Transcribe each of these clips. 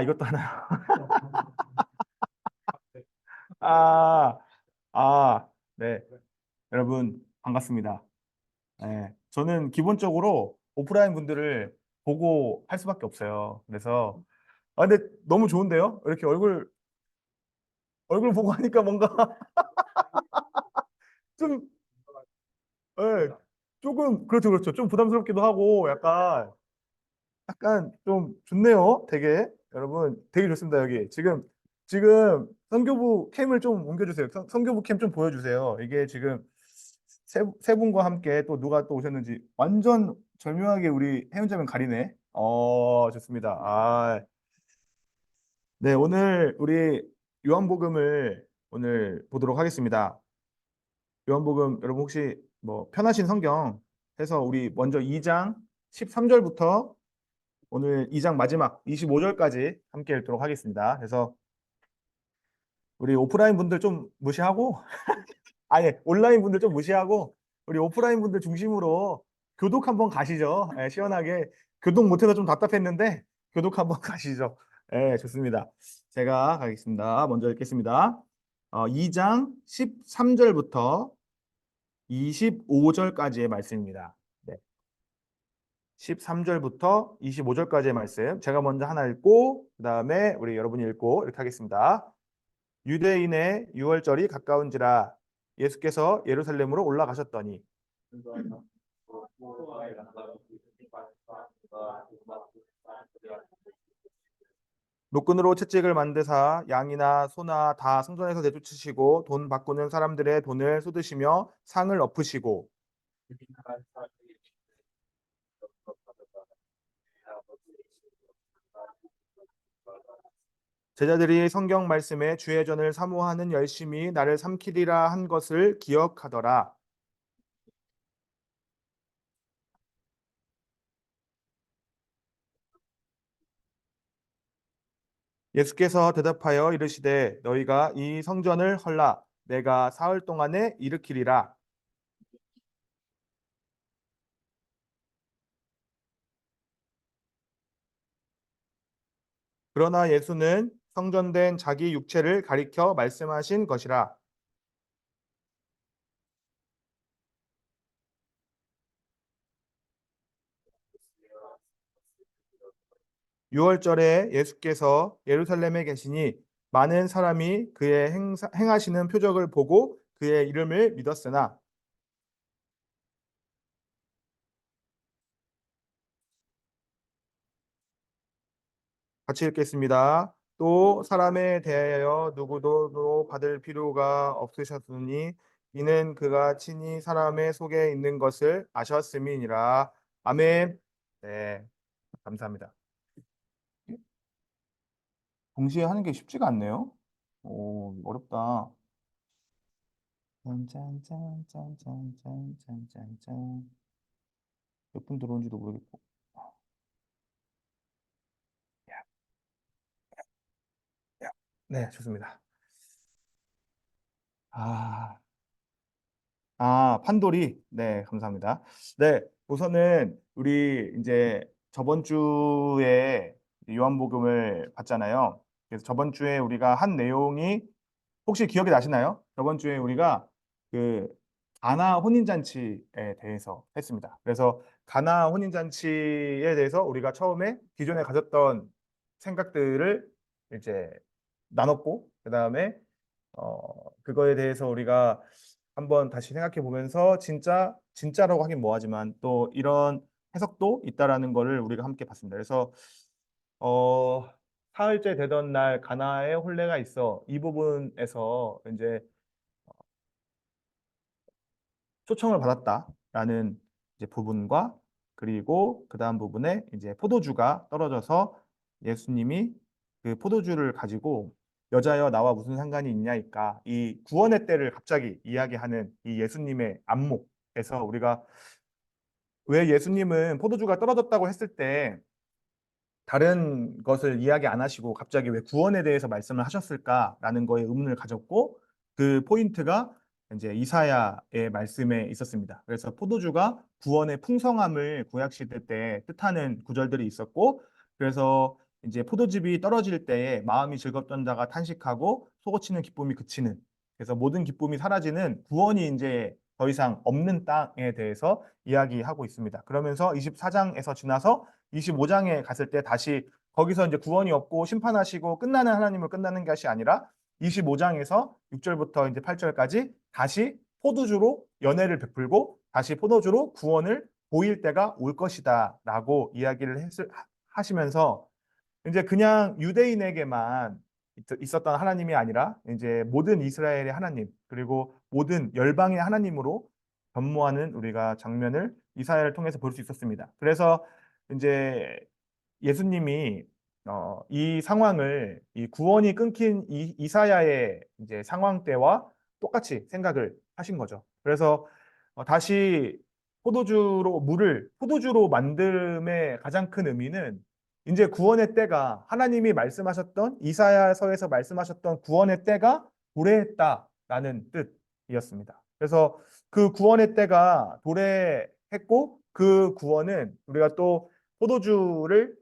이것도 하나요? 아, 네. 여러분, 반갑습니다. 네. 저는 기본적으로 오프라인 분들을 보고 할 수밖에 없어요. 그래서, 근데 너무 좋은데요? 이렇게 얼굴 보고 하니까 뭔가 좀, 예, 조금, 그렇죠, 그렇죠. 좀 부담스럽기도 하고, 약간 좀 좋네요. 되게 여러분 되게 좋습니다. 여기 지금 선교부 캠을 좀 옮겨주세요. 선교부 캠 좀 보여주세요. 이게 지금 세 분과 함께 또 누가 또 오셨는지 완전 절묘하게 우리 해운자면 가리네. 좋습니다. 네, 오늘 우리 요한복음을 오늘 보도록 하겠습니다. 요한복음 여러분 혹시 뭐 편하신 성경 해서 우리 먼저 2장 13절부터 오늘 2장 마지막 25절까지 함께 읽도록 하겠습니다. 그래서 우리 오프라인 분들 좀 무시하고, 온라인 분들 좀 무시하고, 우리 오프라인 분들 중심으로 교독 한번 가시죠. 시원하게. 교독 못해서 좀 답답했는데, 교독 한번 가시죠. 좋습니다. 제가 가겠습니다. 먼저 읽겠습니다. 2장 13절부터 25절까지의 말씀입니다. 네. 13절부터 25절까지의 말씀. 제가 먼저 하나 읽고, 그 다음에 우리 여러분이 읽고, 이렇게 하겠습니다. 유대인의 유월절이 가까운지라 예수께서 예루살렘으로 올라가셨더니, 노끈으로 채찍을 만드사 양이나 소나 다 성전에서 내쫓으시고 돈 바꾸는 사람들의 돈을 쏟으시며 상을 엎으시고, 제자들이 성경 말씀에 주의 전을 사모하는 열심히 나를 삼키리라 한 것을 기억하더라. 예수께서 대답하여 이르시되 너희가 이 성전을 헐라 내가 사흘 동안에 일으키리라. 그러나 예수는 성전된 자기 육체를 가리켜 말씀하신 것이라. 유월절에 예수께서 예루살렘에 계시니 많은 사람이 그의 행하시는 표적을 보고 그의 이름을 믿었으나, 같이 읽겠습니다. 또 사람에 대하여 누구도 받을 필요가 없으셨으니 이는 그가 친히 사람의 속에 있는 것을 아셨음이니라. 아멘. 네, 감사합니다. 동시에 하는 게 쉽지가 않네요. 오, 어렵다. 짠짠짠짠짠짠짠짠. 몇 분 들어온지도 모르겠고. 야, 야. 네, 좋습니다. 아, 판돌이. 네, 감사합니다. 네, 우선은 우리 이제 저번 주에 요한복음을 봤잖아요. 그래서 저번 주에 우리가 한 내용이 혹시 기억이 나시나요? 저번 주에 우리가 그 가나 혼인잔치에 대해서 했습니다. 그래서 가나 혼인잔치에 대해서 우리가 처음에 기존에 가졌던 생각들을 이제 나눴고, 그다음에 그거에 대해서 우리가 한번 다시 생각해 보면서 진짜라고 하긴 뭐하지만 또 이런 해석도 있다라는 거를 우리가 함께 봤습니다. 그래서 어, 사흘째 되던 날 가나에 혼례가 있어 이 부분에서 이제 초청을 받았다라는 이제 부분과, 그리고 그 다음 부분에 이제 포도주가 떨어져서 예수님이 그 포도주를 가지고 여자여 나와 무슨 상관이 있냐니까 이 구원의 때를 갑자기 이야기하는 이 예수님의 안목에서 우리가 왜 예수님은 포도주가 떨어졌다고 했을 때 다른 것을 이야기 안 하시고 갑자기 왜 구원에 대해서 말씀을 하셨을까라는 거에 의문을 가졌고, 그 포인트가 이제 이사야의 말씀에 있었습니다. 그래서 포도주가 구원의 풍성함을 구약 시대 때 뜻하는 구절들이 있었고, 그래서 이제 포도즙이 떨어질 때에 마음이 즐겁던 자가 탄식하고 속어치는 기쁨이 그치는, 그래서 모든 기쁨이 사라지는 구원이 이제 더 이상 없는 땅에 대해서 이야기하고 있습니다. 그러면서 24장에서 지나서 25장에 갔을 때 다시 거기서 이제 구원이 없고 심판하시고 끝나는 하나님을 끝나는 것이 아니라 25장에서 6절부터 이제 8절까지 다시 포도주로 연회를 베풀고 다시 포도주로 구원을 보일 때가 올 것이다라고 이야기를 하시면서 이제 그냥 유대인에게만 있었던 하나님이 아니라 이제 모든 이스라엘의 하나님 그리고 모든 열방의 하나님으로 변모하는 우리가 장면을 이사야를 통해서 볼 수 있었습니다. 그래서 이제 예수님이 이 상황을 이 구원이 끊긴 이사야의 이제 상황 때와 똑같이 생각을 하신 거죠. 그래서 다시 포도주로 물을 포도주로 만듦의 가장 큰 의미는 이제 구원의 때가 하나님이 말씀하셨던 이사야서에서 말씀하셨던 구원의 때가 도래했다라는 뜻이었습니다. 그래서 그 구원의 때가 도래했고 그 구원은 우리가 또 포도주를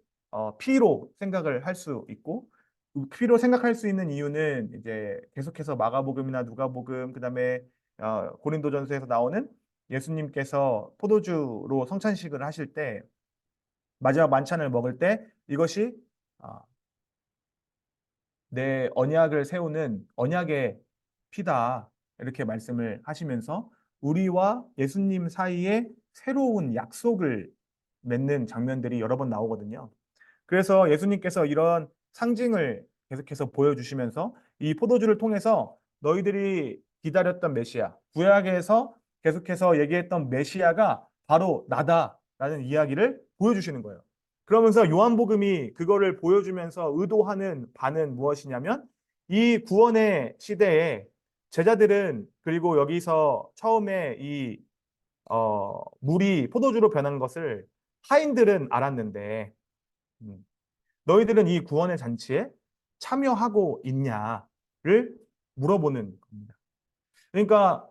피로 생각을 할 수 있고 피로 생각할 수 있는 이유는 이제 계속해서 마가복음이나 누가복음 그다음에 고린도전서에서 나오는 예수님께서 포도주로 성찬식을 하실 때 마지막 만찬을 먹을 때 이것이 어, 내 언약을 세우는 언약의 피다 이렇게 말씀을 하시면서 우리와 예수님 사이에 새로운 약속을 맺는 장면들이 여러 번 나오거든요. 그래서 예수님께서 이런 상징을 계속해서 보여주시면서 이 포도주를 통해서 너희들이 기다렸던 메시아, 구약에서 계속해서 얘기했던 메시아가 바로 나다라는 이야기를 보여주시는 거예요. 그러면서 요한복음이 그거를 보여주면서 의도하는 바는 무엇이냐면 이 구원의 시대에 제자들은 그리고 여기서 처음에 이 물이 포도주로 변한 것을 하인들은 알았는데 음, 너희들은 이 구원의 잔치에 참여하고 있냐를 물어보는 겁니다. 그러니까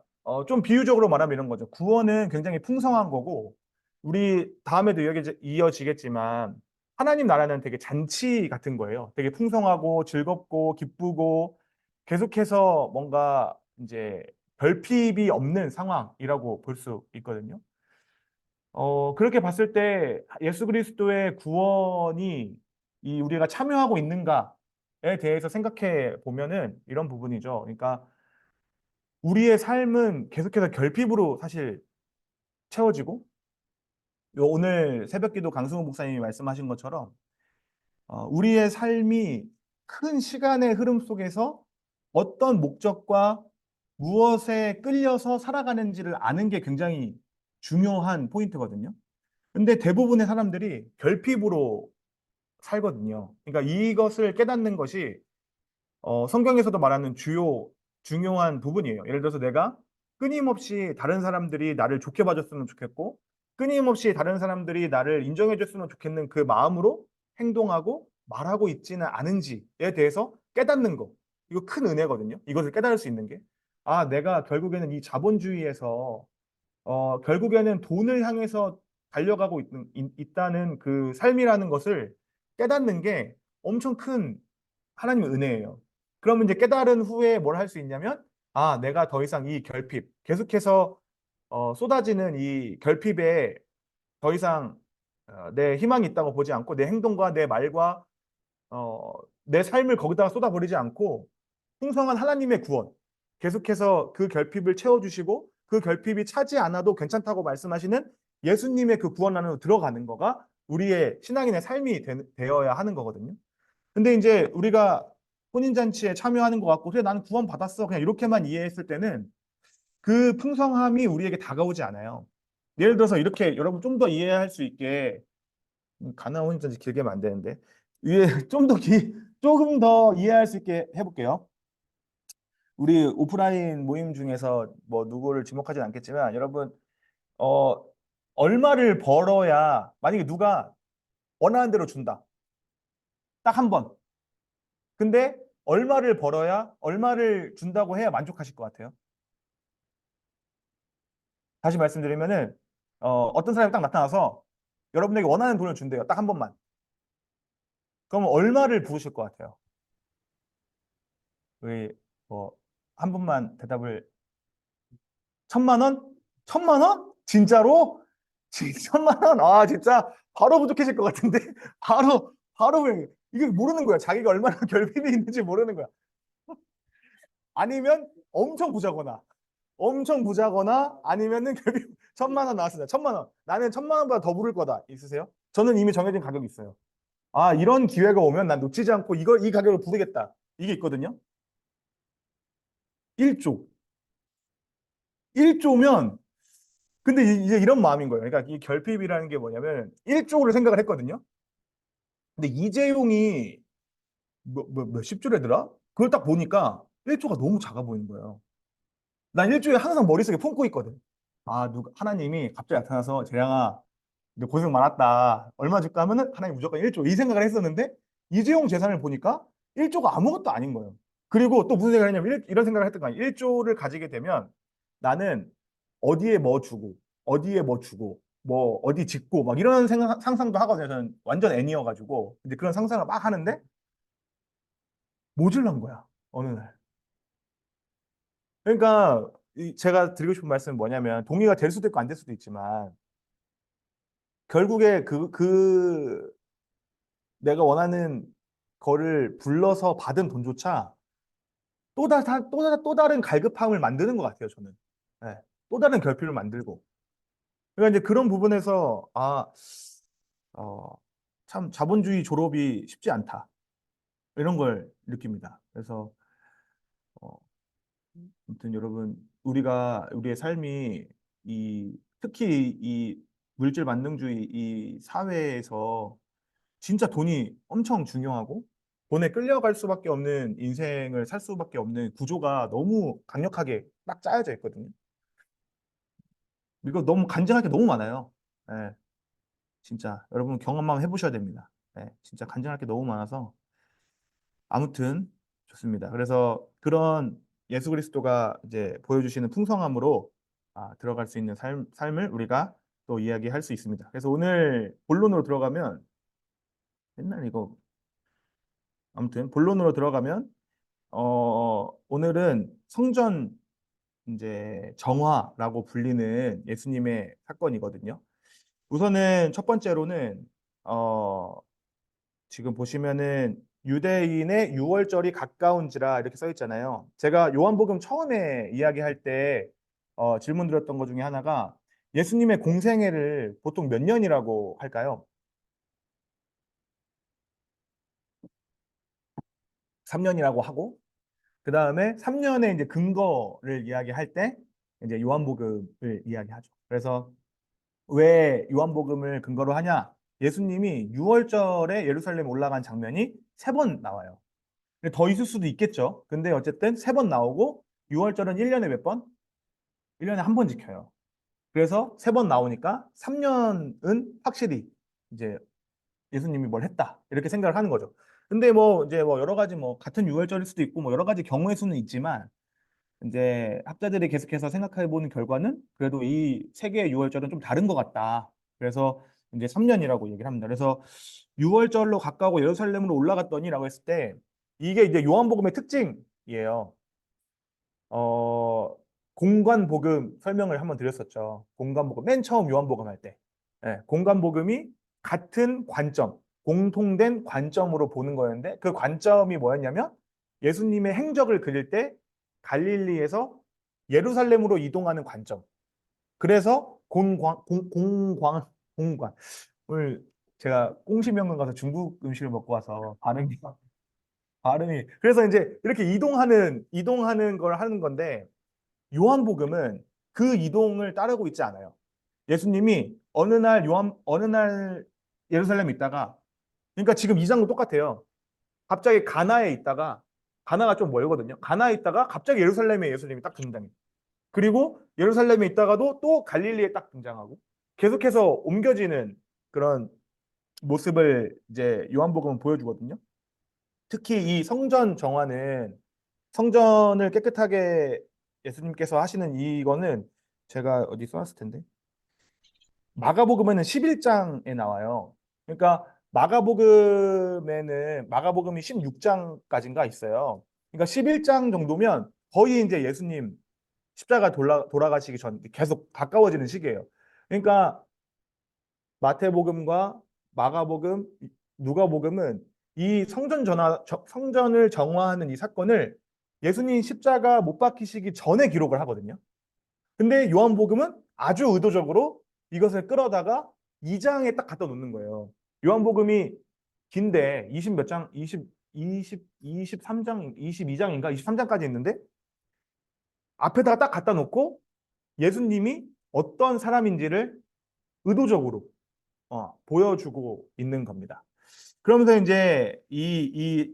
좀 비유적으로 말하면 이런 거죠. 구원은 굉장히 풍성한 거고 우리 다음에도 이어지겠지만 하나님 나라는 되게 잔치 같은 거예요. 되게 풍성하고 즐겁고 기쁘고 계속해서 뭔가 이제 결핍이 없는 상황이라고 볼 수 있거든요. 그렇게 봤을 때 예수 그리스도의 구원이 이 우리가 참여하고 있는가에 대해서 생각해 보면은 이런 부분이죠. 그러니까 우리의 삶은 계속해서 결핍으로 사실 채워지고 오늘 새벽기도 강승호 목사님이 말씀하신 것처럼 우리의 삶이 큰 시간의 흐름 속에서 어떤 목적과 무엇에 끌려서 살아가는지를 아는 게 굉장히 중요한 포인트거든요. 근데 대부분의 사람들이 결핍으로 살거든요. 그러니까 이것을 깨닫는 것이 성경에서도 말하는 중요한 부분이에요. 예를 들어서 내가 끊임없이 다른 사람들이 나를 좋게 봐줬으면 좋겠고, 끊임없이 다른 사람들이 나를 인정해줬으면 좋겠는 그 마음으로 행동하고 말하고 있지는 않은지에 대해서 깨닫는 거. 이거 큰 은혜거든요. 이것을 깨달을 수 있는 게. 아, 내가 결국에는 이 자본주의에서 결국에는 돈을 향해서 달려가고 있다는 그 삶이라는 것을 깨닫는 게 엄청 큰 하나님의 은혜예요. 그러면 이제 깨달은 후에 뭘 할 수 있냐면, 아, 내가 더 이상 이 결핍, 계속해서 쏟아지는 이 결핍에 더 이상 내 희망이 있다고 보지 않고 내 행동과 내 말과 어, 내 삶을 거기다가 쏟아버리지 않고 풍성한 하나님의 구원, 계속해서 그 결핍을 채워주시고 그 결핍이 차지 않아도 괜찮다고 말씀하시는 예수님의 그 구원 안으로 들어가는 거가 우리의 신앙인의 삶이 되어야 하는 거거든요. 근데 이제 우리가 혼인잔치에 참여하는 것 같고, 그래, 나는 구원 받았어. 그냥 이렇게만 이해했을 때는 그 풍성함이 우리에게 다가오지 않아요. 예를 들어서 이렇게 여러분 좀 더 이해할 수 있게, 가나안 혼인잔치 길게 하면 안 되는데, 위에 조금 더 이해할 수 있게 해볼게요. 우리 오프라인 모임 중에서 뭐 누구를 지목하진 않겠지만, 여러분, 어, 얼마를 벌어야, 만약에 누가 원하는 대로 준다. 딱 한 번. 근데 얼마를 벌어야 얼마를 준다고 해야 만족하실 것 같아요? 다시 말씀드리면은 어떤 사람이 딱 나타나서 여러분에게 원하는 돈을 준대요. 딱 한 번만. 그럼 얼마를 부르실 것 같아요? 우리 뭐 한 분만 대답을 1,000만 원? 1,000만 원? 진짜로? 1,000만 원? 아 진짜 바로 부족해질 것 같은데 바로 이게 모르는 거야. 자기가 얼마나 결핍이 있는지 모르는 거야. 아니면 엄청 부자거나 아니면은 결핍 1,000만 원 나왔습니다. 1,000만 원. 나는 1,000만 원보다 더 부를 거다. 있으세요? 저는 이미 정해진 가격이 있어요. 아 이런 기회가 오면 난 놓치지 않고 이 가격을 부르겠다. 이게 있거든요. 1조. 1조면 근데 이제 이런 마음인 거예요. 그러니까 이 결핍이라는 게 뭐냐면 1조를 생각을 했거든요. 근데 이재용이 몇십 조래더라? 그걸 딱 보니까 1조가 너무 작아 보이는 거예요. 난 1조에 항상 머릿속에 품고 있거든. 아, 하나님이 갑자기 나타나서 재량아, 너 고생 많았다. 얼마 줄까 하면은 하나님 무조건 1조. 이 생각을 했었는데 이재용 재산을 보니까 1조가 아무것도 아닌 거예요. 그리고 또 무슨 생각을 했냐면 이런 생각을 했던 거야. 1조를 가지게 되면 나는 어디에 뭐 주고, 어디에 뭐 주고, 뭐 어디 짓고 막 이런 상상도 하거든요. 저는 완전 애니여가지고. 근데 그런 상상을 막 하는데 모질란 거야. 어느 날. 그러니까 제가 드리고 싶은 말씀은 뭐냐면 동의가 될 수도 있고 안 될 수도 있지만 결국에 내가 원하는 거를 불러서 받은 돈조차 또 다른 갈급함을 만드는 것 같아요, 저는. 네, 또 다른 결핍을 만들고. 그러니까 이제 그런 부분에서, 어, 참 자본주의 졸업이 쉽지 않다. 이런 걸 느낍니다. 그래서, 어, 아무튼 여러분, 우리의 삶이 특히 이 물질 만능주의 이 사회에서 진짜 돈이 엄청 중요하고 돈에 끌려갈 수밖에 없는 인생을 살 수밖에 없는 구조가 너무 강력하게 딱 짜여져 있거든요. 이거 너무 간증할 게 너무 많아요. 예, 진짜 여러분 경험만 해보셔야 됩니다. 예, 진짜 간증할 게 너무 많아서 아무튼 좋습니다. 그래서 그런 예수 그리스도가 이제 보여주시는 풍성함으로 들어갈 수 있는 삶을 우리가 또 이야기할 수 있습니다. 그래서 오늘 본론으로 들어가면 맨날 이거 아무튼 본론으로 들어가면 오늘은 성전 이제 정화라고 불리는 예수님의 사건이거든요. 우선은 첫 번째로는 어, 지금 보시면은 유대인의 유월절이 가까운지라 이렇게 써 있잖아요. 제가 요한복음 처음에 이야기할 때 질문 드렸던 것 중에 하나가 예수님의 공생애를 보통 몇 년이라고 할까요? 3년이라고 하고 그 다음에 3년의 이제 근거를 이야기할 때 이제 요한복음을 이야기하죠. 그래서 왜 요한복음을 근거로 하냐? 예수님이 6월절에 예루살렘 올라간 장면이 3번 나와요. 근데 더 있을 수도 있겠죠. 근데 어쨌든 3번 나오고 6월절은 1년에 몇 번? 1년에 한 번 지켜요. 그래서 3번 나오니까 3년은 확실히 이제 예수님이 뭘 했다. 이렇게 생각을 하는 거죠. 근데 뭐 이제 뭐 여러 가지 뭐 같은 6월절일 수도 있고 뭐 여러 가지 경우의 수는 있지만 이제 학자들이 계속해서 생각해 보는 결과는 그래도 이 세 개의 유월절은 좀 다른 것 같다. 그래서 이제 3년이라고 얘기를 합니다. 그래서 유월절로 가까우고 예루살렘으로 올라갔더니라고 했을 때 이게 이제 요한복음의 특징이에요. 어, 공관복음 설명을 한번 드렸었죠. 공관복음 맨 처음 요한복음 할 때. 공관복음이 같은 관점, 공통된 관점으로 보는 거였는데 그 관점이 뭐였냐면 예수님의 행적을 그릴 때 갈릴리에서 예루살렘으로 이동하는 관점. 그래서 공관. 오늘 제가 꽁시명관 가서 중국 음식을 먹고 와서 발음이 그래서 이제 이렇게 이동하는 걸 하는 건데 요한복음은 그 이동을 따르고 있지 않아요. 예수님이 어느 날 예루살렘에 있다가 그러니까 지금 이 장도 똑같아요. 갑자기 가나에 있다가 가나가 좀 멀거든요. 가나에 있다가 갑자기 예루살렘에 예수님이 딱 등장해요. 그리고 예루살렘에 있다가도 또 갈릴리에 딱 등장하고 계속해서 옮겨지는 그런 모습을 이제 요한복음은 보여주거든요. 특히 이 성전 정화는 성전을 깨끗하게 예수님께서 하시는 이거는 제가 어디 써놨을 텐데 마가복음에는 11장에 나와요. 그러니까 마가복음이 16장까지인가 있어요. 그러니까 11장 정도면 거의 이제 예수님 십자가 돌아가시기 전 계속 가까워지는 시기예요. 그러니까 마태복음과 마가복음, 누가복음은 이 성전을 정화하는 이 사건을 예수님 십자가 못 박히시기 전에 기록을 하거든요. 근데 요한복음은 아주 의도적으로 이것을 끌어다가 2장에 딱 갖다 놓는 거예요. 요한복음이 긴데 20 몇 장, 23장, 22장인가 23장까지 있는데 앞에다가 딱 갖다 놓고 예수님이 어떤 사람인지를 의도적으로 보여주고 있는 겁니다. 그러면서 이제 이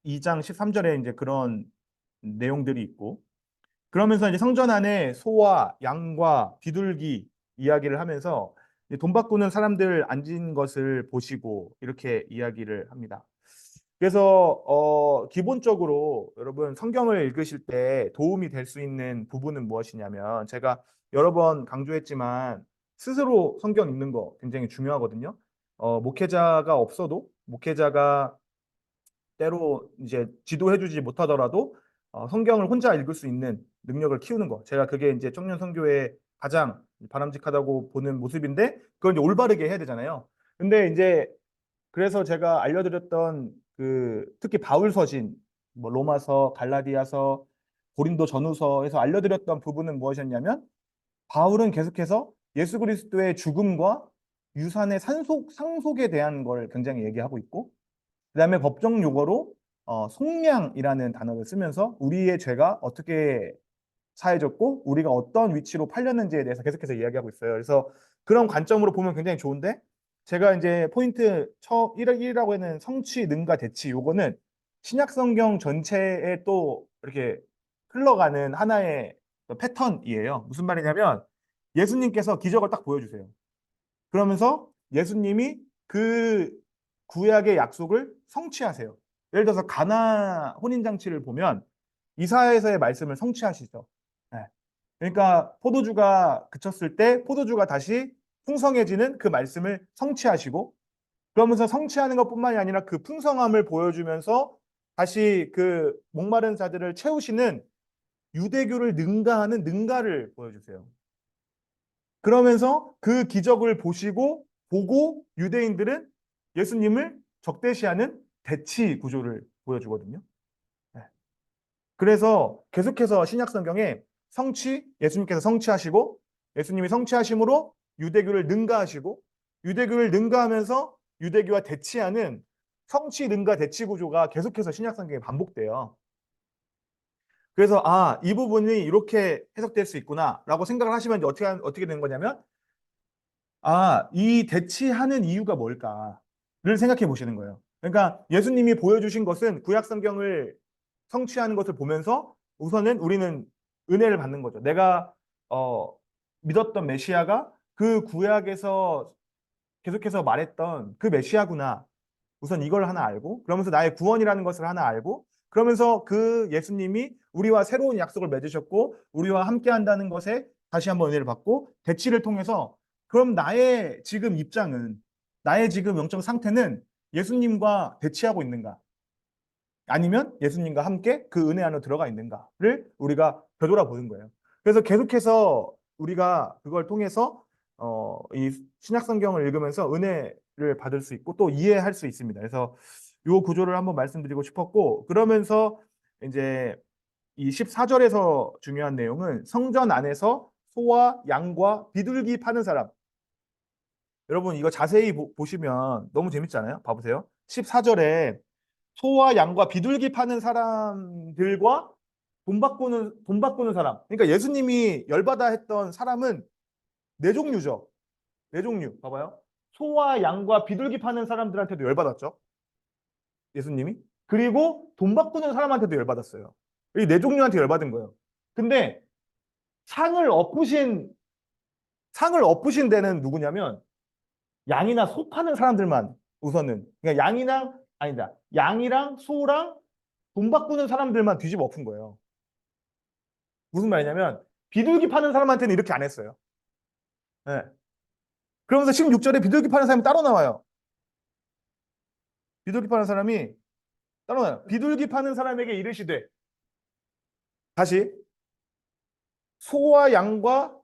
2장 13절에 이제 그런 내용들이 있고, 그러면서 이제 성전 안에 소와 양과 비둘기 이야기를 하면서 돈 바꾸는 사람들 앉은 것을 보시고 이렇게 이야기를 합니다. 그래서 기본적으로 여러분 성경을 읽으실 때 도움이 될 수 있는 부분은 무엇이냐면, 제가 여러 번 강조했지만 스스로 성경 읽는 거 굉장히 중요하거든요. 목회자가 없어도, 목회자가 때로 이제 지도해주지 못하더라도 성경을 혼자 읽을 수 있는 능력을 키우는 거. 제가 그게 이제 청년 선교의 가장 바람직하다고 보는 모습인데, 그걸 이제 올바르게 해야 되잖아요. 근데 이제 그래서 제가 알려드렸던 그 특히 바울 서신, 뭐 로마서, 갈라디아서, 고린도 전후서에서 알려드렸던 부분은 무엇이었냐면, 바울은 계속해서 예수 그리스도의 죽음과 유산의 상속에 대한 걸 굉장히 얘기하고 있고, 그다음에 법정 용어로 속량이라는 단어를 쓰면서 우리의 죄가 어떻게 사해졌고 우리가 어떤 위치로 팔렸는지에 대해서 계속해서 이야기하고 있어요. 그래서 그런 관점으로 보면 굉장히 좋은데, 제가 이제 포인트 1이라고 하는 성취, 능가, 대치, 요거는 신약 성경 전체에 또 이렇게 흘러가는 하나의 패턴이에요. 무슨 말이냐면, 예수님께서 기적을 딱 보여주세요. 그러면서 예수님이 그 구약의 약속을 성취하세요. 예를 들어서 가나 혼인잔치를 보면 이사야에서의 말씀을 성취하시죠. 네. 그러니까 포도주가 그쳤을 때 포도주가 다시 풍성해지는 그 말씀을 성취하시고, 그러면서 성취하는 것뿐만이 아니라 그 풍성함을 보여주면서 다시 그 목마른 자들을 채우시는 유대교를 능가하는 능가를 보여주세요. 그러면서 그 기적을 보고 유대인들은 예수님을 적대시하는 대치 구조를 보여주거든요. 네. 그래서 계속해서 신약 성경에 예수님께서 성취하시고, 예수님이 성취하심으로 유대교를 능가하시고, 유대교를 능가하면서 유대교와 대치하는 성취, 능가, 대치 구조가 계속해서 신약 성경에 반복돼요. 그래서 이 부분이 이렇게 해석될 수 있구나라고 생각을 하시면 이제 어떻게 되는 거냐면, 이 대치하는 이유가 뭘까를 생각해 보시는 거예요. 그러니까 예수님이 보여주신 것은 구약 성경을 성취하는 것을 보면서 우선은 우리는 은혜를 받는 거죠. 내가 믿었던 메시아가 그 구약에서 계속해서 말했던 그 메시아구나. 우선 이걸 하나 알고, 그러면서 나의 구원이라는 것을 하나 알고, 그러면서 그 예수님이 우리와 새로운 약속을 맺으셨고 우리와 함께 한다는 것에 다시 한번 은혜를 받고, 대치를 통해서 그럼 나의 지금 입장은, 나의 지금 영적 상태는 예수님과 대치하고 있는가, 아니면 예수님과 함께 그 은혜 안으로 들어가 있는가를 우리가 되돌아보는 거예요. 그래서 계속해서 우리가 그걸 통해서 이 신약 성경을 읽으면서 은혜를 받을 수 있고 또 이해할 수 있습니다. 그래서 이 구조를 한번 말씀드리고 싶었고, 그러면서 이제 이 14절에서 중요한 내용은 성전 안에서 소와 양과 비둘기 파는 사람. 여러분 이거 자세히 보시면 너무 재밌잖아요. 봐보세요. 14절에 소와 양과 비둘기 파는 사람들과 돈 바꾸는 사람. 그러니까 예수님이 열받아 했던 사람은 네 종류죠. 네 종류. 봐봐요. 소와 양과 비둘기 파는 사람들한테도 열받았죠. 예수님이. 그리고 돈 바꾸는 사람한테도 열받았어요. 이 네 종류한테 열받은 거예요. 근데 상을 엎으신 데는 누구냐면 양이나 소 파는 사람들만 우선은. 그러니까 양이랑 소랑 돈 바꾸는 사람들만 뒤집어 엎은 거예요. 무슨 말이냐면 비둘기 파는 사람한테는 이렇게 안 했어요. 네. 그러면서 16절에 비둘기 파는 사람이 따로 나와요. 비둘기 파는 사람이 따라와요. 비둘기 파는 사람에게 이르시되 다시 소와 양과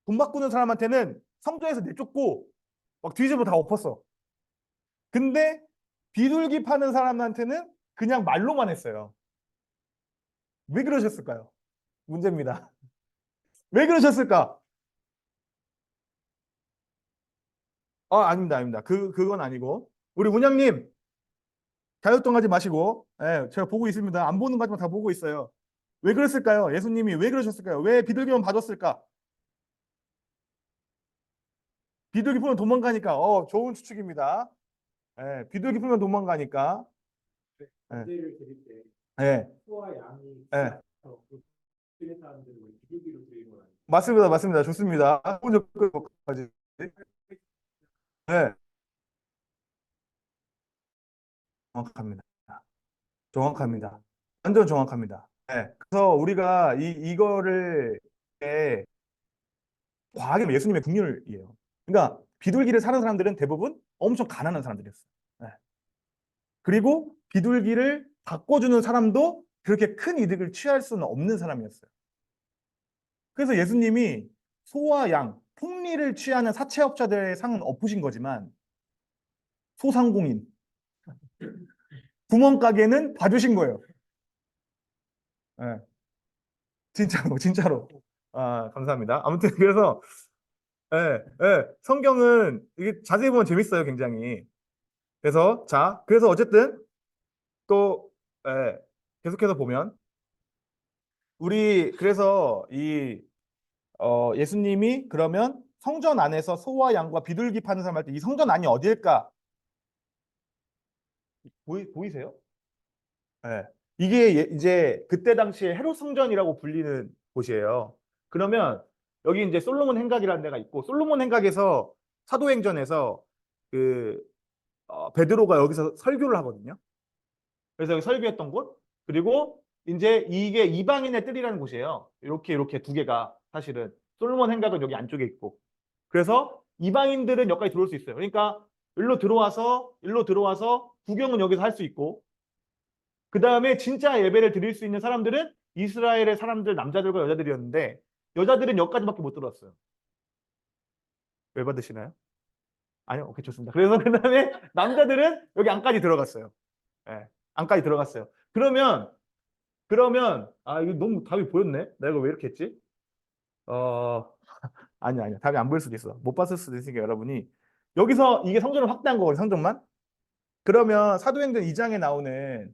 돈 바꾸는 사람한테는 성전에서 내쫓고 막 뒤집어 다 엎었어. 근데 비둘기 파는 사람한테는 그냥 말로만 했어요. 왜 그러셨을까요? 문제입니다. 왜 그러셨을까? 아닙니다, 아닙니다. 그건 아니고. 우리 문양님, 자유통하지 마시고, 예, 제가 보고 있습니다. 안 보는 것만 다 보고 있어요. 왜 그랬을까요? 예수님이 왜 그러셨을까요? 왜 비둘기만 봐줬을까? 비둘기 풀면 도망가니까, 좋은 추측입니다. 예, 비둘기 풀면 도망가니까. 예, 문제를 드릴 때 예, 소와 양이 예. 그 사람들을 비둘기로 드리는 건 아니에요. 맞습니다, 맞습니다. 좋습니다. 좋은 접근까지. 예, 정확합니다. 정확합니다. 완전 정확합니다. 예. 그래서 우리가 이거를 과학의 예수님의 국률이에요. 그러니까 비둘기를 사는 사람들은 대부분 엄청 가난한 사람들이었어요. 네. 그리고 비둘기를 바꿔주는 사람도 그렇게 큰 이득을 취할 수는 없는 사람이었어요. 그래서 예수님이 소와 양, 폭리를 취하는 사채업자들의 상은 엎으신 거지만 소상공인, 구멍가게는 봐주신 거예요. 네. 진짜로, 진짜로. 감사합니다. 아무튼 그래서 성경은 이게 자세히 보면 재밌어요, 굉장히. 그래서 어쨌든 또 계속해서 보면 우리 그래서 예수님이 그러면 성전 안에서 소와 양과 비둘기 파는 사람 할 때 이 성전 안이 어딜까? 보이세요? 예. 이게 이제 그때 당시에 헤롯 성전이라고 불리는 곳이에요. 그러면 여기 이제 솔로몬 행각이라는 데가 있고 솔로몬 행각에서 사도행전에서 그 베드로가 여기서 설교를 하거든요. 그래서 여기 설교했던 곳 그리고 이제 이게 이방인의 뜰이라는 곳이에요. 이렇게 두 개가 사실은 솔로몬 행각은 여기 안쪽에 있고 그래서 이방인들은 여기까지 들어올 수 있어요. 그러니까 일로 들어와서 구경은 여기서 할 수 있고 그 다음에 진짜 예배를 드릴 수 있는 사람들은 이스라엘의 사람들 남자들과 여자들이었는데 여자들은 여기까지밖에 못 들어왔어요. 왜 받으시나요? 아니요, 오케이 좋습니다. 그래서 그 다음에 남자들은 여기 안까지 들어갔어요. 예, 안까지 들어갔어요. 그러면 이거 너무 답이 보였네. 내가 이거 왜 이렇게 했지? 어 아니야 답이 안 보일 수도 있어. 못 봤을 수도 있으니까 여러분이 여기서 이게 성전을 확대한 거거든요. 성전만. 그러면 사도행전 2장에 나오는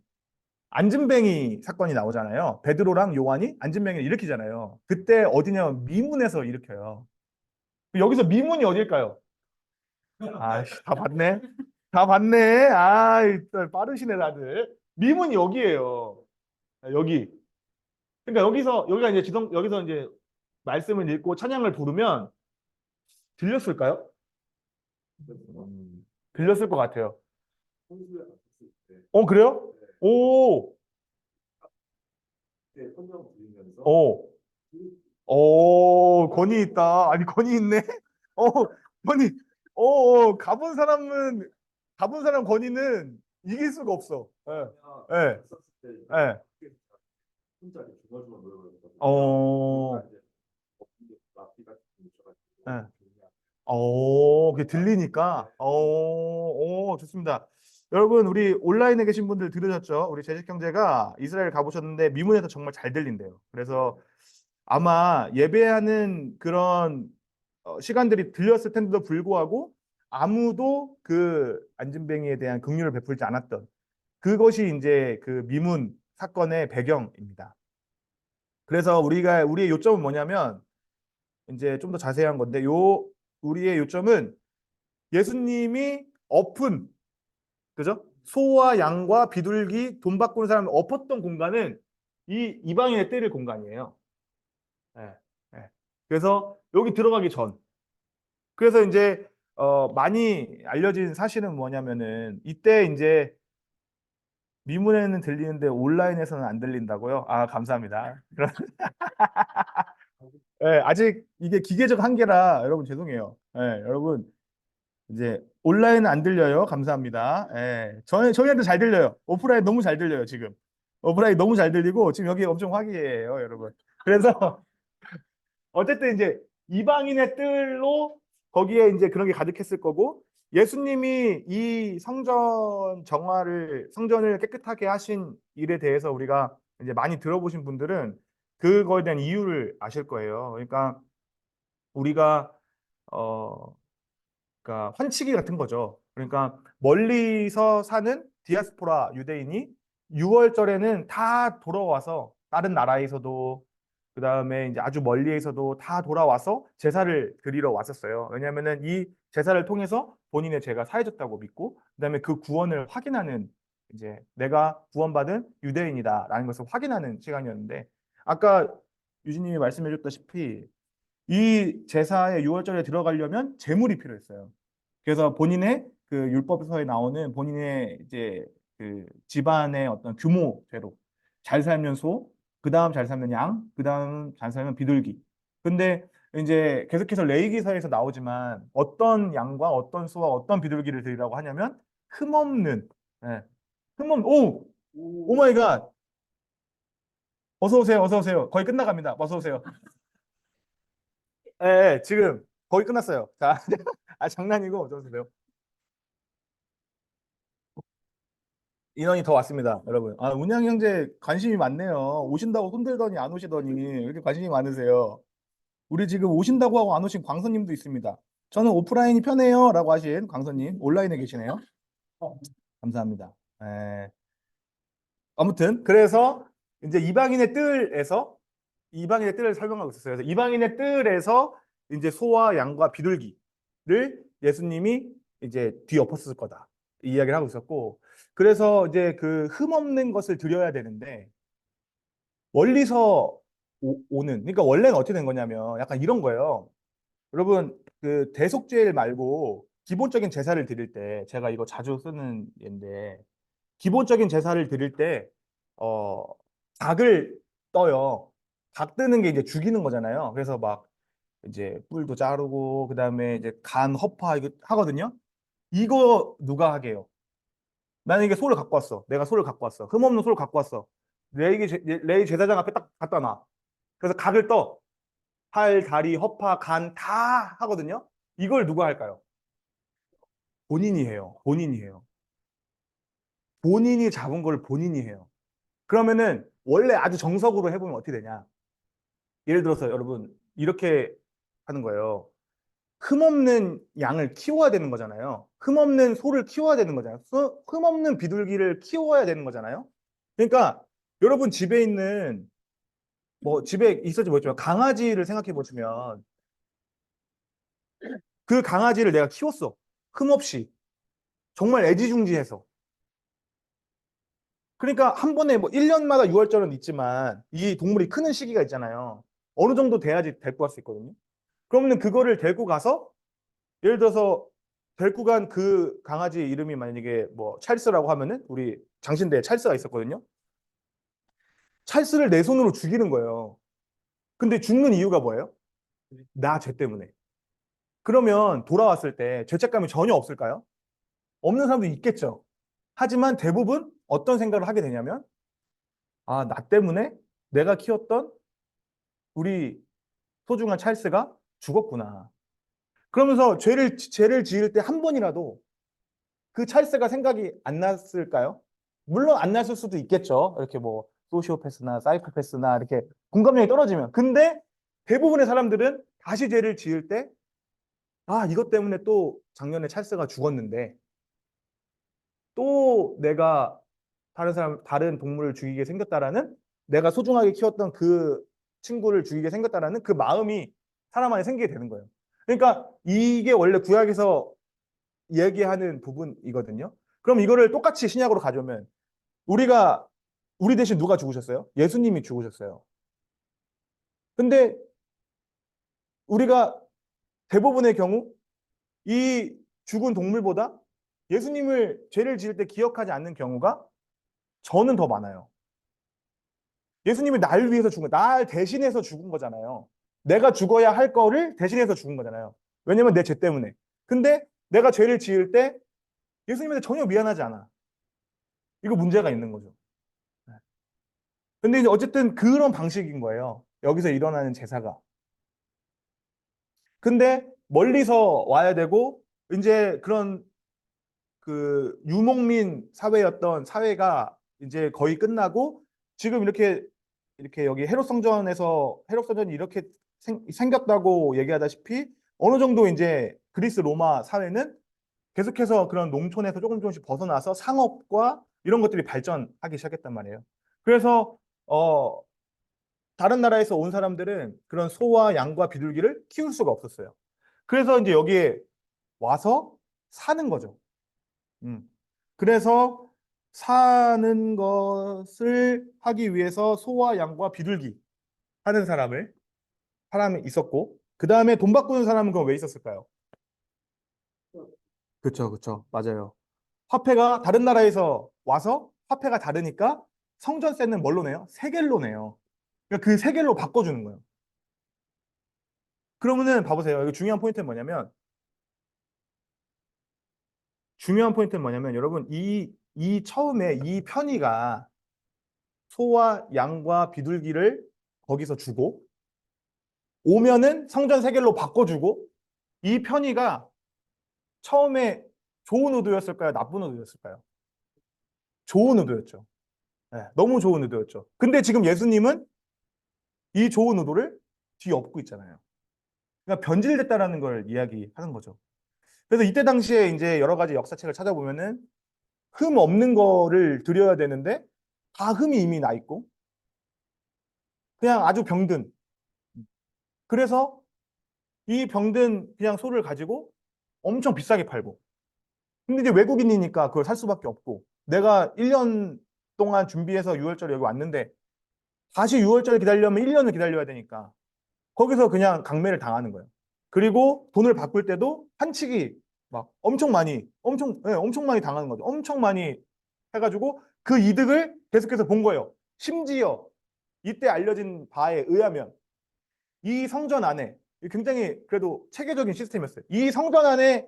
안진뱅이 사건이 나오잖아요. 베드로랑 요한이 안진뱅이를 일으키잖아요. 그때 어디냐면 미문에서 일으켜요. 여기서 미문이 어딜까요? 다 봤네. 다 봤네. 빠르시네 다들. 미문이 여기예요. 여기. 그러니까 여기가 이제 여기서 이제 말씀을 읽고 찬양을 부르면 들렸을까요? 들렸을 것 같아요. 혼수에 갔을 때 그래요? 오, 그때 선정 드리면서 오, 오, 권위 있다. 아니, 권위 있네. 어, 권위. 가본 사람 권위는 이길 수가 없어. 예, 예, 갔었을 때 예. 혼자 이렇게 중얼중얼 노래를 했거든요. 어, 이제 마피 같은 거 묻혀가지고 예. 종이야. 그게 들리니까. 좋습니다. 여러분, 우리 온라인에 계신 분들 들으셨죠? 우리 재직형제가 이스라엘 가보셨는데 미문에서 정말 잘 들린대요. 그래서 아마 예배하는 그런 시간들이 들렸을 텐데도 불구하고 아무도 그 안진뱅이에 대한 긍휼을 베풀지 않았던 그것이 이제 그 미문 사건의 배경입니다. 그래서 우리의 요점은 뭐냐면 이제 좀 더 자세한 건데 우리의 요점은 예수님이 엎은 그죠? 소와 양과 비둘기 돈 바꾸는 사람을 엎었던 공간은 이 이방인의 때릴 공간이에요. 예, 예. 그래서 여기 들어가기 전 그래서 이제 많이 알려진 사실은 뭐냐면은 이때 이제 미문에는 들리는데 온라인에서는 안 들린다고요? 감사합니다. 예, 아직 이게 기계적 한계라 여러분 죄송해요. 예, 여러분 이제 온라인은 안 들려요. 감사합니다. 예. 저희한테 잘 들려요. 오프라인 너무 잘 들려요, 지금. 오프라인 너무 잘 들리고, 지금 여기 엄청 화기애애해요, 여러분. 그래서, 어쨌든 이제 이방인의 뜰로 거기에 이제 그런 게 가득했을 거고, 예수님이 이 성전을 깨끗하게 하신 일에 대해서 우리가 이제 많이 들어보신 분들은 그거에 대한 이유를 아실 거예요. 그러니까 우리가, 어, 그러니까 환치기 같은 거죠. 그러니까 멀리서 사는 디아스포라 유대인이 6월절에는 다 돌아와서 다른 나라에서도 그다음에 이제 아주 멀리에서도 다 돌아와서 제사를 드리러 왔었어요. 왜냐하면은 이 제사를 통해서 본인의 죄가 사해졌다고 믿고 그다음에 그 구원을 확인하는 이제 내가 구원받은 유대인이다라는 것을 확인하는 시간이었는데 아까 유진님이 말씀해 줬다시피 이 제사의 6월절에 들어가려면 제물이 필요했어요. 그래서 본인의 그 율법서에 나오는 본인의 이제 그 집안의 어떤 규모대로 잘 살면 소, 그 다음 잘 살면 양, 그 다음 잘 살면 비둘기. 근데 이제 계속해서 레위기서에서 나오지만 어떤 양과 어떤 소와 어떤 비둘기를 드리라고 하냐면 흠없는, 예, 오, 오 오, 마이 갓, 어서 오세요, 어서 오세요. 거의 끝나갑니다. 어서 오세요. 예, 예, 지금 거의 끝났어요. 자, 장난이고 어서 오세요. 인원이 더 왔습니다, 여러분. 아, 운양 형제 관심이 많네요. 오신다고 손들더니 안 오시더니 왜 이렇게 관심이 많으세요? 우리 지금 오신다고 하고 안 오신 광서님도 있습니다. 저는 오프라인이 편해요라고 하신 광서님 온라인에 계시네요. 감사합니다. 에, 아무튼 그래서 이제 이방인의 뜰을 설명하고 있었어요. 그래서 이방인의 뜰에서 이제 소와 양과 비둘기를 예수님이 이제 뒤엎었을 거다. 이 이야기를 하고 있었고, 그래서 이제 그 흠없는 것을 드려야 되는데, 멀리서 오는, 그러니까 원래는 어떻게 된 거냐면 약간 이런 거예요. 여러분, 그 대속죄일 말고 기본적인 제사를 드릴 때, 제가 이거 자주 쓰는 예인데, 기본적인 제사를 드릴 때, 어, 닭을 떠요. 닭 뜨는 게 이제 죽이는 거잖아요. 그래서 막 이제 뿔도 자르고 그다음에 이제 간 허파 이거 하거든요. 이거 누가 하게 요? 나는 이게 소를 갖고 왔어. 내가 소를 갖고 왔어. 흠없는 소를 갖고 왔어. 레이 제사장 앞에 딱 갖다 놔. 그래서 각을 떠. 팔, 다리, 허파, 간 다 하거든요. 이걸 누가 할까요? 본인이 해요. 본인이 해요. 본인이 잡은 걸 본인이 해요. 그러면은 원래 아주 정석으로 해보면 어떻게 되냐? 예를 들어서 여러분 이렇게 하는 거예요. 흠없는 양을 키워야 되는 거잖아요. 흠없는 소를 키워야 되는 거잖아요. 흠없는 비둘기를 키워야 되는 거잖아요. 그러니까 여러분 집에 있는 뭐 집에 있을지 모르지만 강아지를 생각해 보시면 그 강아지를 내가 키웠어. 흠없이 정말 애지중지해서. 그러니까 한 번에 뭐 1년마다 6월절은 있지만 이 동물이 크는 시기가 있잖아요. 어느 정도 돼야지 데리고 갈 수 있거든요. 그러면 그거를 데리고 가서 예를 들어서 데리고 간 그 강아지 이름이 만약에 뭐 찰스라고 하면은 우리 장신대에 찰스가 있었거든요. 찰스를 내 손으로 죽이는 거예요. 근데 죽는 이유가 뭐예요? 나 죄 때문에. 그러면 돌아왔을 때 죄책감이 전혀 없을까요? 없는 사람도 있겠죠. 하지만 대부분 어떤 생각을 하게 되냐면 아, 나 때문에 내가 키웠던 우리 소중한 찰스가 죽었구나. 그러면서 죄를 지을 때 한 번이라도 그 찰스가 생각이 안 났을까요? 물론 안 났을 수도 있겠죠. 이렇게 뭐 소시오패스나 사이코패스나 이렇게 공감력이 떨어지면. 근데 대부분의 사람들은 다시 죄를 지을 때 아, 이것 때문에 또 작년에 찰스가 죽었는데 또 내가 다른 동물을 죽이게 생겼다라는 내가 소중하게 키웠던 그 친구를 죽이게 생겼다라는 그 마음이 사람 안에 생기게 되는 거예요. 그러니까 이게 원래 구약에서 얘기하는 부분이거든요. 그럼 이거를 똑같이 신약으로 가져오면 우리가 우리 대신 누가 죽으셨어요? 예수님이 죽으셨어요. 근데 우리가 대부분의 경우 이 죽은 동물보다 예수님을 죄를 지을 때 기억하지 않는 경우가 저는 더 많아요. 예수님이 날 위해서 죽은 날 대신해서 죽은 거잖아요. 내가 죽어야 할 거를 대신해서 죽은 거잖아요. 왜냐면 내 죄 때문에. 근데 내가 죄를 지을 때 예수님한테 전혀 미안하지 않아. 이거 문제가 있는 거죠. 근데 이제 어쨌든 그런 방식인 거예요. 여기서 일어나는 제사가. 근데 멀리서 와야 되고 이제 그런 그 유목민 사회였던 사회가 이제 거의 끝나고 지금 이렇게 여기 헤롯 성전이 이렇게 생겼다고 얘기하다시피 어느 정도 이제 그리스 로마 사회는 계속해서 그런 농촌에서 조금씩 벗어나서 상업과 이런 것들이 발전하기 시작했단 말이에요. 그래서 어 다른 나라에서 온 사람들은 그런 소와 양과 비둘기를 키울 수가 없었어요. 그래서 이제 여기에 와서 사는 거죠. 음. 그래서 사는 것을 하기 위해서 소와 양과 비둘기 하는 사람이 있었고, 그 다음에 돈 바꾸는 사람은 그럼 왜 있었을까요? 그렇죠, 그렇죠, 맞아요. 화폐가 다른 나라에서 와서 화폐가 다르니까 성전세는 뭘로 내요? 세겔로 내요. 그러니까 그 세겔로 바꿔주는 거예요. 그러면은 봐보세요. 이거 중요한 포인트는 뭐냐면 여러분 이 처음에 이 편의가 소와 양과 비둘기를 거기서 주고 오면은 성전 세겔로 바꿔주고 이 편의가 처음에 좋은 의도였을까요? 나쁜 의도였을까요? 좋은 의도였죠. 네, 너무 좋은 의도였죠. 근데 지금 예수님은 이 좋은 의도를 뒤엎고 있잖아요. 그러니까 변질됐다라는 걸 이야기하는 거죠. 그래서 이때 당시에 이제 여러 가지 역사책을 찾아보면은 흠 없는 거를 드려야 되는데 다 흠이 이미 나 있고 그냥 아주 병든. 그래서 이 병든 그냥 소를 가지고 엄청 비싸게 팔고. 근데 이제 외국인이니까 그걸 살 수밖에 없고 내가 1년 동안 준비해서 6월절에 여기 왔는데 다시 6월절 기다리려면 1년을 기다려야 되니까 거기서 그냥 강매를 당하는 거예요. 그리고 돈을 바꿀 때도 환칙이 막 엄청 많이 당하는 거죠. 엄청 많이 해가지고 그 이득을 계속해서 본 거예요. 심지어 이때 알려진 바에 의하면 이 성전 안에 굉장히 그래도 체계적인 시스템이었어요. 이 성전 안에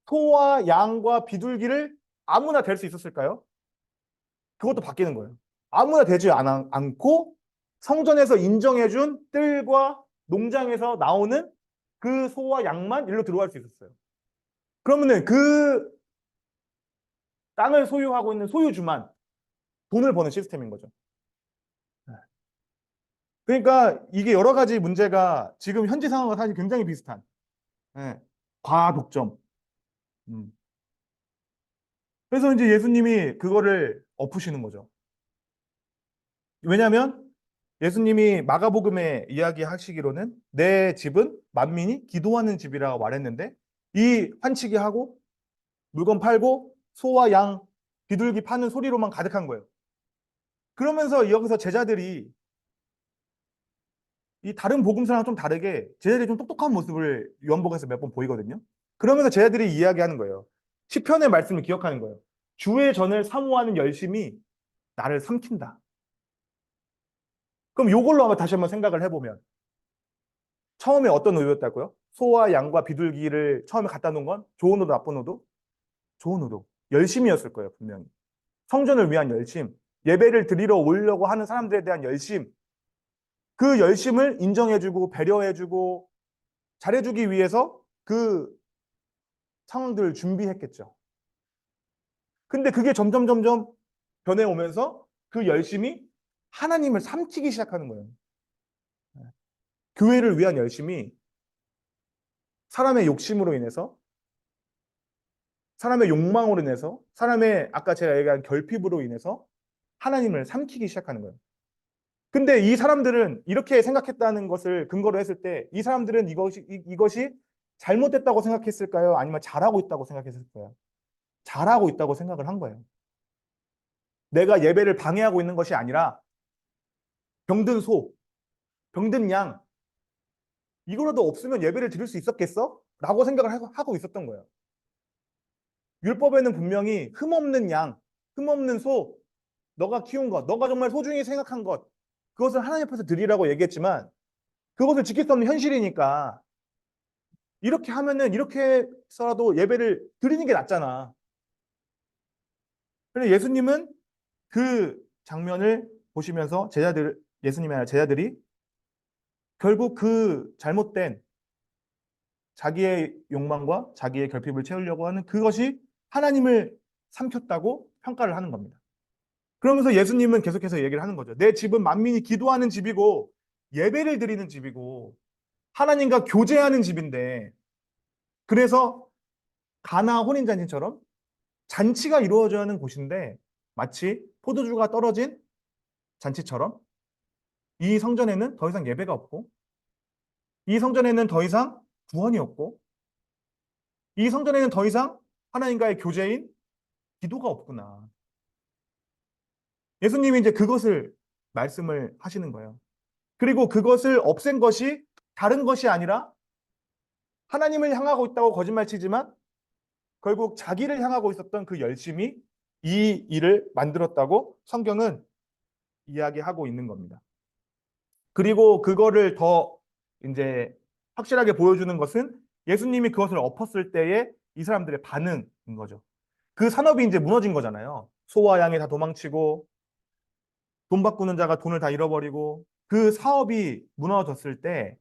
소와 양과 비둘기를 아무나 될 수 있었을까요? 그것도 바뀌는 거예요. 아무나 되지 않고 성전에서 인정해준 뜰과 농장에서 나오는 그 소와 양만 일로 들어갈 수 있었어요. 그러면은 그 땅을 소유하고 있는 소유주만 돈을 버는 시스템인 거죠. 그러니까 이게 여러 가지 문제가 지금 현지 상황과 사실 굉장히 비슷한 과독점. 음. 그래서 이제 예수님이 그거를 엎으시는 거죠. 왜냐하면 예수님이 마가복음에 이야기하시기로는 내 집은 만민이 기도하는 집이라고 말했는데 이 환치기 하고 물건 팔고 소와 양, 비둘기 파는 소리로만 가득한 거예요. 그러면서 여기서 제자들이 이 다른 복음서랑 좀 다르게 제자들이 좀 똑똑한 모습을 요한복음에서 몇 번 보이거든요. 그러면서 제자들이 이야기하는 거예요. 시편의 말씀을 기억하는 거예요. 주의 전을 사모하는 열심이 나를 삼킨다. 그럼 요걸로 한번 다시 한번 생각을 해보면 처음에 어떤 의도였다고요? 소와 양과 비둘기를 처음에 갖다 놓은 건 좋은 의도, 나쁜 의도? 좋은 의도. 열심이었을 거예요, 분명히. 성전을 위한 열심, 예배를 드리러 오려고 하는 사람들에 대한 열심, 그 열심을 인정해주고 배려해주고 잘해주기 위해서 그 상황들을 준비했겠죠. 근데 그게 점점 변해오면서 그 열심이 하나님을 삼키기 시작하는 거예요. 교회를 위한 열심이 사람의 욕심으로 인해서 사람의 욕망으로 인해서 사람의 아까 제가 얘기한 결핍으로 인해서 하나님을 삼키기 시작하는 거예요. 근데 이 사람들은 이렇게 생각했다는 것을 근거로 했을 때 이 사람들은 이것이 잘못됐다고 생각했을까요? 아니면 잘하고 있다고 생각했을까요? 잘하고 있다고 생각을 한 거예요. 내가 예배를 방해하고 있는 것이 아니라 병든 소, 병든 양 이거라도 없으면 예배를 드릴 수 있었겠어? 라고 생각을 하고 있었던 거예요. 율법에는 분명히 흠없는 양, 흠없는 소, 너가 키운 것, 너가 정말 소중히 생각한 것, 그것을 하나님 앞에서 드리라고 얘기했지만 그것을 지킬 수 없는 현실이니까 이렇게 하면은 이렇게 해서라도 예배를 드리는 게 낫잖아. 그런데 예수님은 그 장면을 보시면서 예수님의 아니라 제자들이 결국 그 잘못된 자기의 욕망과 자기의 결핍을 채우려고 하는 그것이 하나님을 삼켰다고 평가를 하는 겁니다. 그러면서 예수님은 계속해서 얘기를 하는 거죠. 내 집은 만민이 기도하는 집이고 예배를 드리는 집이고 하나님과 교제하는 집인데, 그래서 가나 혼인잔치처럼 잔치가 이루어져야 하는 곳인데 마치 포도주가 떨어진 잔치처럼 이 성전에는 더 이상 예배가 없고, 이 성전에는 더 이상 구원이 없고, 이 성전에는 더 이상 하나님과의 교제인 기도가 없구나. 예수님이 이제 그것을 말씀을 하시는 거예요. 그리고 그것을 없앤 것이 다른 것이 아니라 하나님을 향하고 있다고 거짓말치지만 결국 자기를 향하고 있었던 그 열심이 이 일을 만들었다고 성경은 이야기하고 있는 겁니다. 그리고 그거를 더 이제 확실하게 보여주는 것은 예수님이 그것을 엎었을 때의 이 사람들의 반응인 거죠. 그 산업이 이제 무너진 거잖아요. 소와 양이 다 도망치고 돈 바꾸는 자가 돈을 다 잃어버리고 그 사업이 무너졌을 때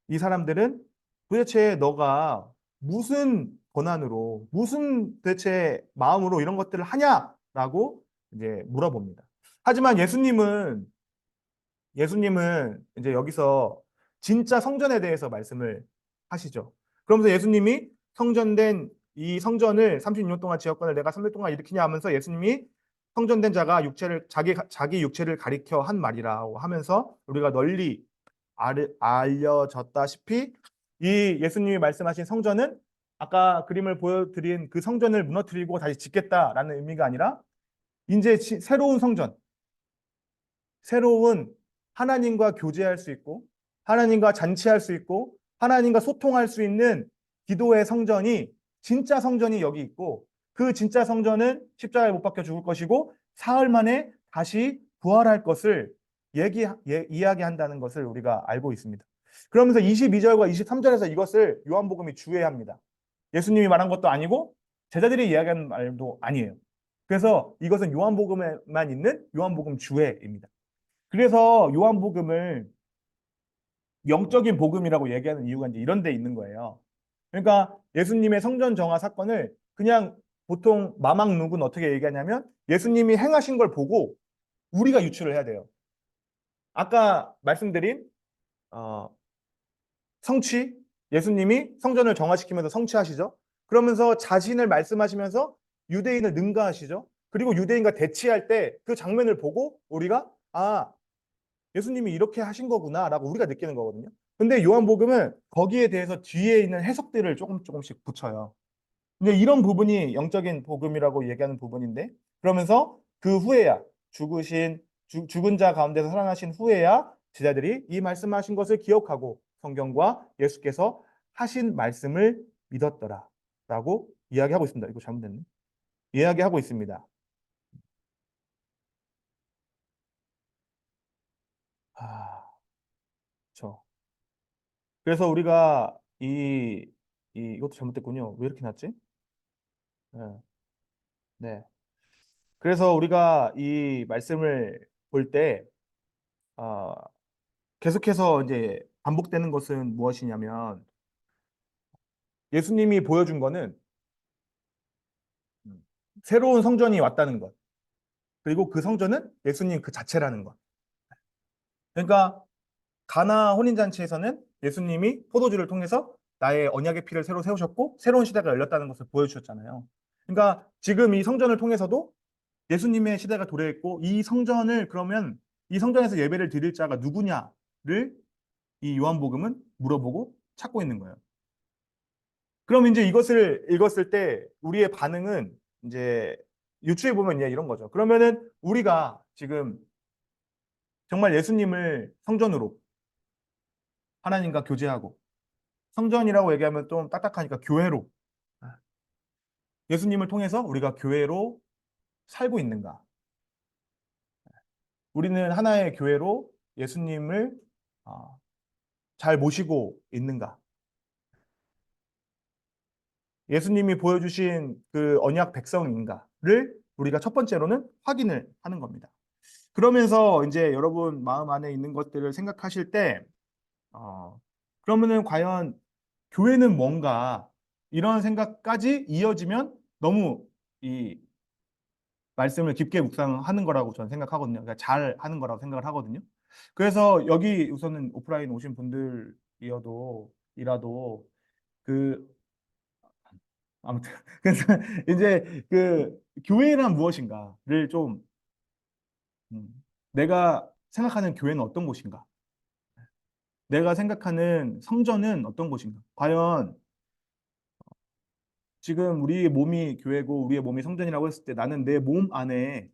이 사람들은 도대체 너가 무슨 권한으로 무슨 대체 마음으로 이런 것들을 하냐라고 이제 물어봅니다. 하지만 예수님은 이제 여기서 진짜 성전에 대해서 말씀을 하시죠. 그러면서 예수님이 성전된 이 성전을 36년 동안 지었건을 내가 3일 동안 일으키냐 하면서 예수님이 성전된 자가 육체를 자기 육체를 가리켜 한 말이라고 하면서 우리가 널리 알려졌다시피 이 예수님이 말씀하신 성전은 아까 그림을 보여드린 그 성전을 무너뜨리고 다시 짓겠다라는 의미가 아니라 이제 새로운 성전, 새로운 하나님과 교제할 수 있고 하나님과 잔치할 수 있고 하나님과 소통할 수 있는 기도의 성전이, 진짜 성전이 여기 있고 그 진짜 성전은 십자가에 못 박혀 죽을 것이고 사흘 만에 다시 부활할 것을 이야기한다는 것을 우리가 알고 있습니다. 그러면서 22절과 23절에서 이것을 요한복음이 주의합니다. 예수님이 말한 것도 아니고 제자들이 이야기한 말도 아니에요. 그래서 이것은 요한복음에만 있는 요한복음 주회입니다. 그래서 요한복음을 영적인 복음이라고 얘기하는 이유가 이제 이런 데 있는 거예요. 그러니까 예수님의 성전 정화 사건을 그냥 보통 마망룩은 어떻게 얘기하냐면 예수님이 행하신 걸 보고 우리가 유추를 해야 돼요. 아까 말씀드린 성취, 예수님이 성전을 정화시키면서 성취하시죠. 그러면서 자신을 말씀하시면서 유대인을 능가하시죠. 그리고 유대인과 대치할 때 그 장면을 보고 우리가 예수님이 이렇게 하신 거구나라고 우리가 느끼는 거거든요. 근데 요한복음은 거기에 대해서 뒤에 있는 해석들을 조금씩 붙여요. 근데 이런 부분이 영적인 복음이라고 얘기하는 부분인데, 그러면서 그 후에야 죽은 자 가운데서 살아나신 후에야 제자들이 이 말씀하신 것을 기억하고 성경과 예수께서 하신 말씀을 믿었더라라고 이야기하고 있습니다. 이거 잘못됐네. 이야기하고 있습니다. 아, 저. 그래서 우리가 이것도 잘못됐군요. 왜 이렇게 났지? 네. 네. 그래서 우리가 이 말씀을 볼 때, 어, 계속해서 이제 반복되는 것은 무엇이냐면, 예수님이 보여준 거는 새로운 성전이 왔다는 것. 그리고 그 성전은 예수님 그 자체라는 것. 그러니까 가나 혼인잔치에서는 예수님이 포도주를 통해서 나의 언약의 피를 새로 세우셨고 새로운 시대가 열렸다는 것을 보여주셨잖아요. 그러니까 지금 이 성전을 통해서도 예수님의 시대가 도래했고 이 성전을 그러면 이 성전에서 예배를 드릴 자가 누구냐를 이 요한복음은 물어보고 찾고 있는 거예요. 그럼 이제 이것을 읽었을 때 우리의 반응은 이제 유추해 보면 이런 거죠. 그러면은 우리가 지금 정말 예수님을 성전으로 하나님과 교제하고, 성전이라고 얘기하면 좀 딱딱하니까 교회로, 예수님을 통해서 우리가 교회로 살고 있는가? 우리는 하나의 교회로 예수님을 잘 모시고 있는가? 예수님이 보여주신 그 언약 백성인가를 우리가 첫 번째로는 확인을 하는 겁니다. 그러면서 이제 여러분 마음 안에 있는 것들을 생각하실 때, 그러면은 과연 교회는 뭔가 이런 생각까지 이어지면 너무 이 말씀을 깊게 묵상하는 거라고 저는 생각하거든요. 그러니까 잘 하는 거라고 생각을 하거든요. 그래서 여기 우선은 오프라인 오신 분들이라도 그 아무튼 그래서 이제 그 교회란 무엇인가를 좀 내가 생각하는 교회는 어떤 곳인가? 내가 생각하는 성전은 어떤 곳인가? 과연 지금 우리의 몸이 교회고 우리의 몸이 성전이라고 했을 때 나는 내 몸 안에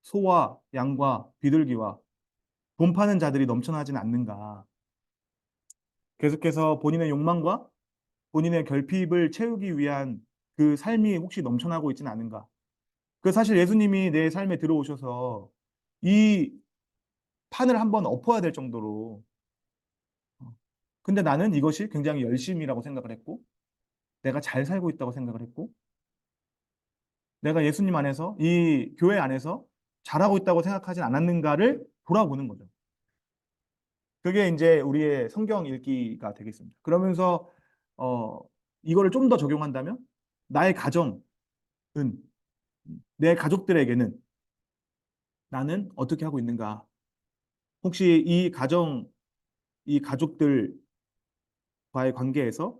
소와 양과 비둘기와 돈 파는 자들이 넘쳐나진 않는가? 계속해서 본인의 욕망과 본인의 결핍을 채우기 위한 그 삶이 혹시 넘쳐나고 있지는 않은가? 그 사실 예수님이 내 삶에 들어오셔서 이 판을 한번 엎어야 될 정도로 근데 나는 이것이 굉장히 열심이라고 생각을 했고 내가 잘 살고 있다고 생각을 했고 내가 예수님 안에서 이 교회 안에서 잘하고 있다고 생각하진 않았는가를 돌아보는 거죠. 그게 이제 우리의 성경 읽기가 되겠습니다. 그러면서 어, 이거를 좀 더 적용한다면 나의 가정은 내 가족들에게는 나는 어떻게 하고 있는가? 혹시 이 가정, 이 가족들과의 관계에서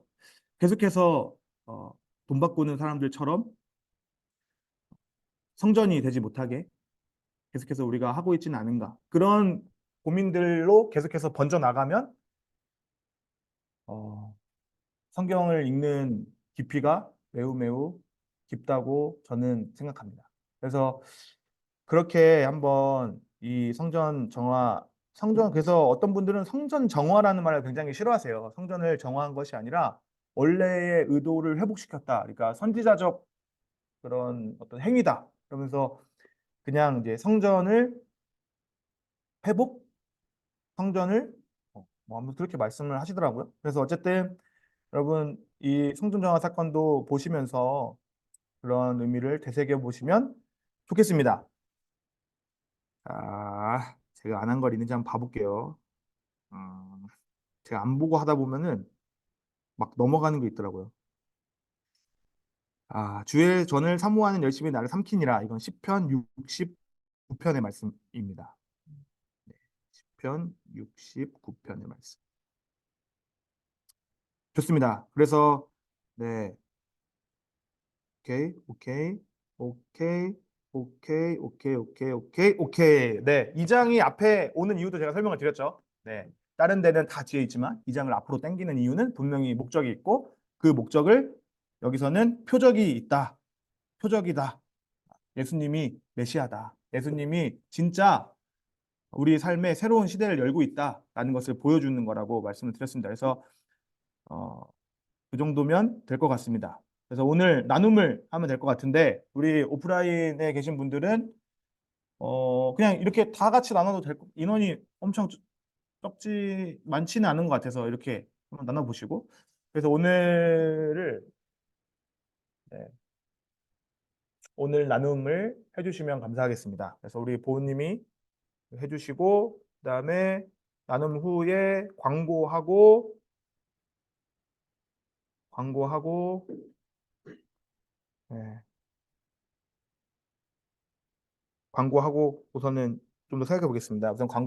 계속해서 어, 돈 바꾸는 사람들처럼 성전이 되지 못하게 계속해서 우리가 하고 있지는 않은가? 그런 고민들로 계속해서 번져 나가면 어, 성경을 읽는 깊이가 매우 매우 깊다고 저는 생각합니다. 그래서 그렇게 한번 이 성전 그래서 어떤 분들은 성전 정화라는 말을 굉장히 싫어하세요. 성전을 정화한 것이 아니라 원래의 의도를 회복시켰다. 그러니까 선지자적 그런 어떤 행위다. 그러면서 그냥 이제 성전을 회복, 성전을 뭐 아무튼 그렇게 말씀을 하시더라고요. 그래서 어쨌든 여러분 이 성전 정화 사건도 보시면서 그런 의미를 되새겨 보시면 좋겠습니다. 제가 안 한 걸 있는지 한번 봐볼게요. 제가 안 보고 하다 보면은 막 넘어가는 게 있더라고요. 주의 전을 사모하는 열심히 나를 삼키니라. 이건 시편 69편의 말씀입니다. 네, 시편 69편의 말씀. 좋습니다. 그래서 네, 오케이, 오케이, 오케이, 오케이, 오케이, 오케이, 오케이, 오케이. 네, 이 장이 앞에 오는 이유도 제가 설명을 드렸죠. 네, 다른 데는 다 뒤에 있지만 이 장을 앞으로 당기는 이유는 분명히 목적이 있고 그 목적을 여기서는 표적이 있다. 표적이다. 예수님이 메시아다. 예수님이 진짜 우리 삶의 새로운 시대를 열고 있다라는 것을 보여주는 거라고 말씀을 드렸습니다. 그래서 어, 그 정도면 될 것 같습니다. 그래서 오늘 나눔을 하면 될 것 같은데 우리 오프라인에 계신 분들은 그냥 이렇게 다 같이 나눠도 인원이 엄청 적지 많지는 않은 것 같아서 이렇게 한번 나눠보시고 그래서 네, 오늘 나눔을 해주시면 감사하겠습니다. 그래서 우리 보호님이 해주시고 그다음에 나눔 후에 광고하고 네, 광고하고 우선은 좀 더 생각해 보겠습니다. 우선 광고